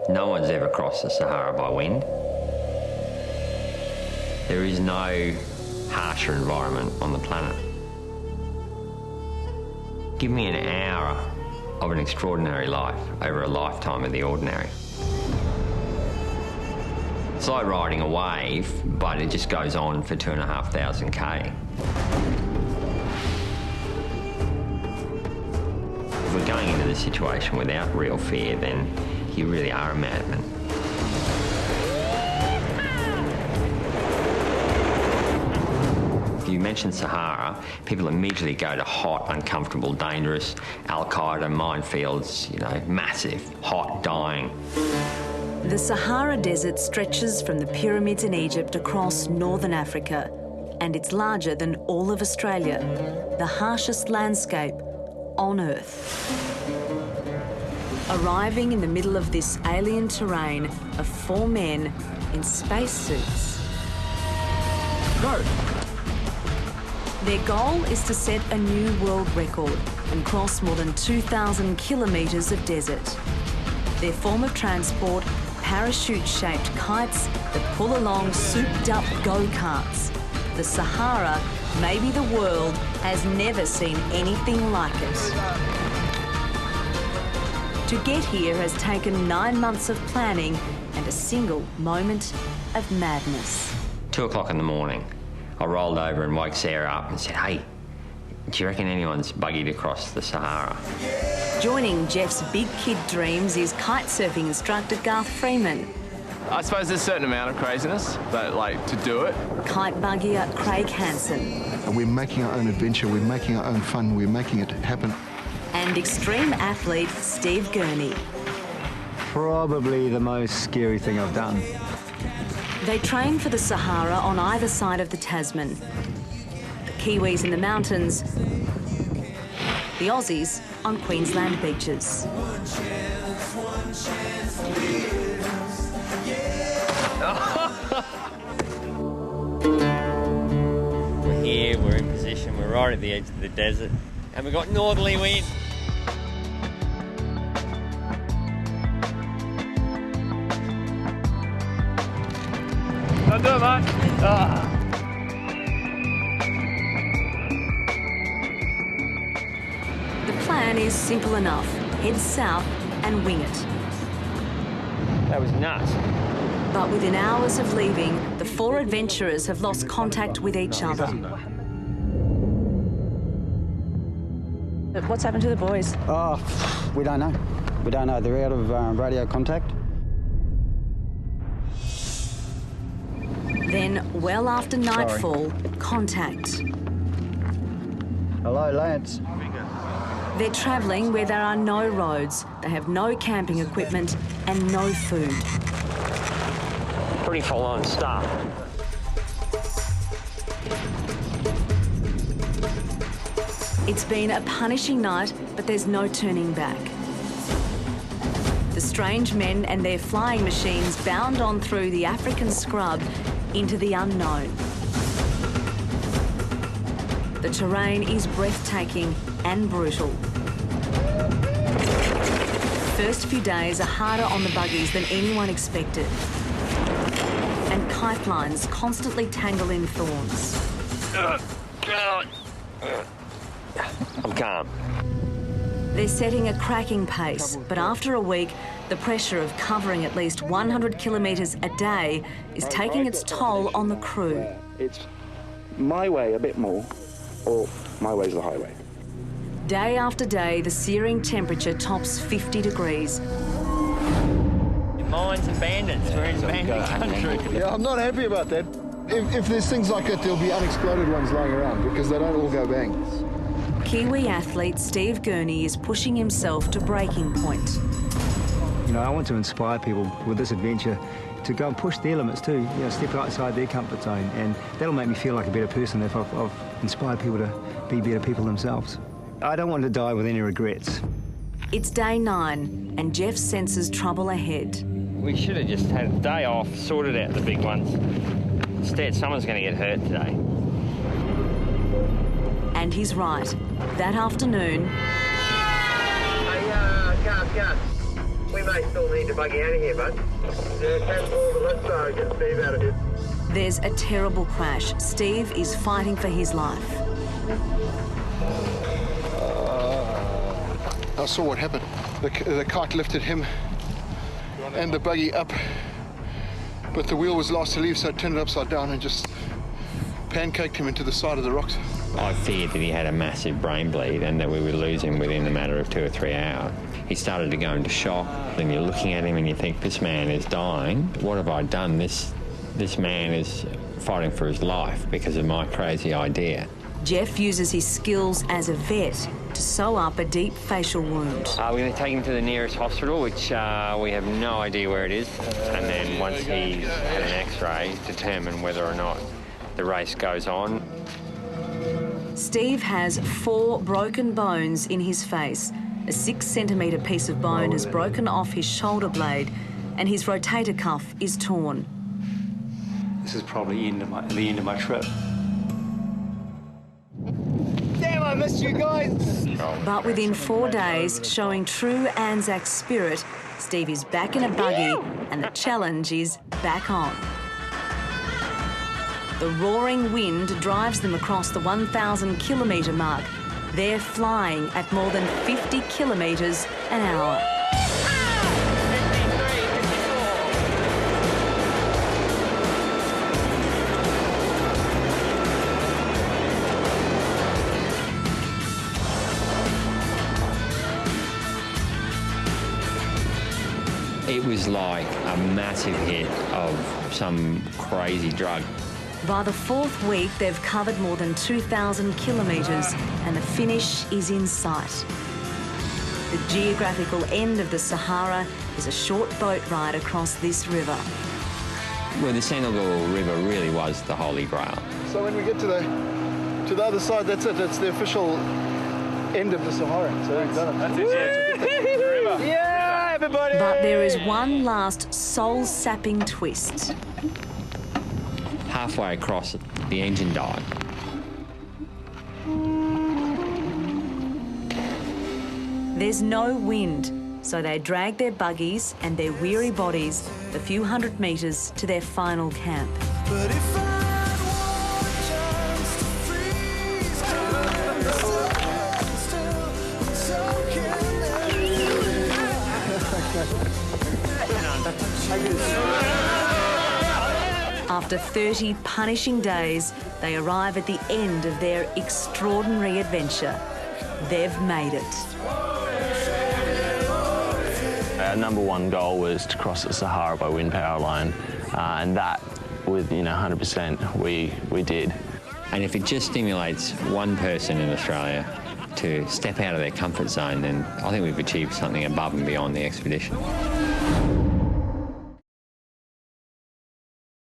No one's ever crossed the Sahara by wind. There is no harsher environment on the planet. Give me an hour of an extraordinary life over a lifetime of the ordinary. It's like riding a wave, but it just goes on for 2,500 K. If we're going into the situation without real fear, then you really are a madman. You mention Sahara, people immediately go to hot, uncomfortable, dangerous, Al-Qaeda minefields, massive, hot, dying. The Sahara Desert stretches from the pyramids in Egypt across northern Africa, and it's larger than all of Australia, the harshest landscape on Earth. Arriving in the middle of this alien terrain are 4 men in spacesuits. Go! Their goal is to set a new world record and cross more than 2,000 kilometres of desert. Their form of transport, parachute-shaped kites that pull along souped-up go-karts. The Sahara, maybe the world, has never seen anything like it. To get here has taken 9 months of planning and a single moment of madness. 2 o'clock in the morning, I rolled over and woke Sarah up and said, "Hey, do you reckon anyone's buggied across the Sahara?" Joining Jeff's big kid dreams is kitesurfing instructor Garth Freeman. I suppose there's a certain amount of craziness, but to do it. Kite buggier Craig Hansen. And we're making our own adventure, we're making our own fun, we're making it happen. And extreme athlete Steve Gurney. Probably the most scary thing I've done. They train for the Sahara on either side of the Tasman. The Kiwis in the mountains, the Aussies on Queensland beaches. We're here, we're in position, we're right at the edge of the desert, and we've got northerly wind. Don't do it, mate. The plan is simple enough. Head south and wing it. That was nuts. But within hours of leaving, the 4 adventurers have lost contact with each other. What's happened to the boys? Oh, we don't know. We don't know. They're out of radio contact. Then, well after nightfall, contact. Hello, Lance. They're travelling where there are no roads, they have no camping equipment and no food. Pretty full-on stuff. It's been a punishing night, but there's no turning back. The strange men and their flying machines bound on through the African scrub into the unknown. The terrain is breathtaking and brutal. The first few days are harder on the buggies than anyone expected. And kite lines constantly tangle in thorns. I'm calm. They're setting a cracking pace, but after a week, the pressure of covering at least 100 kilometres a day is taking its toll on the crew. It's my way a bit more, or my way's the highway. Day after day, the searing temperature tops 50 degrees. Mines and bandits, we're in bandit country. Yeah, I'm not happy about that. If there's things like that, there'll be unexploded ones lying around because they don't all go bang. Kiwi athlete Steve Gurney is pushing himself to breaking point. I want to inspire people with this adventure to go and push their limits too, step outside their comfort zone, and that'll make me feel like a better person if I've inspired people to be better people themselves. I don't want to die with any regrets. It's day 9, and Jeff senses trouble ahead. We should have just had a day off, sorted out the big ones. Instead, someone's going to get hurt today. And he's right. That afternoon, We may still need to buggy out of here, bud. Yeah, cancel the left side, get Steve out of here. There's a terrible crash. Steve is fighting for his life. I saw what happened. The kite lifted him and the buggy up, but the wheel was last to leave, so it turned it upside down and just pancaked him into the side of the rocks. I feared that he had a massive brain bleed and that we would lose him within a matter of 2 or 3 hours. He started to go into shock, and you're looking at him and you think, this man is dying. What have I done? This man is fighting for his life because of my crazy idea. Jeff uses his skills as a vet to sew up a deep facial wound. We're going to take him to the nearest hospital, which we have no idea where it is, and then once he's had an X-ray, determine whether or not the race goes on. Steve has 4 broken bones in his face. A 6-centimetre piece of bone has broken off his shoulder blade, and his rotator cuff is torn. This is probably the end of my trip. Damn, I missed you guys. But within 4 days, showing true Anzac spirit, Steve is back in a buggy and the challenge is back on. The roaring wind drives them across the 1,000-kilometre mark. They're flying at more than 50 kilometres an hour. It was like a massive hit of some crazy drug. By the 4th week, they've covered more than 2,000 kilometres and the finish is in sight. The geographical end of the Sahara is a short boat ride across this river. Well, the Senegal River really was the Holy Grail. So when we get to the other side, that's it. It's the official end of the Sahara. So we've done it. Yeah, everybody. But there is one last soul-sapping twist. Halfway across, the engine died. There's no wind, so they drag their buggies and their weary bodies the few hundred metres to their final camp. After 30 punishing days, they arrive at the end of their extraordinary adventure. They've made it. Our number one goal was to cross the Sahara by wind power alone, and that, with 100%, we did. And if it just stimulates one person in Australia to step out of their comfort zone, then I think we've achieved something above and beyond the expedition.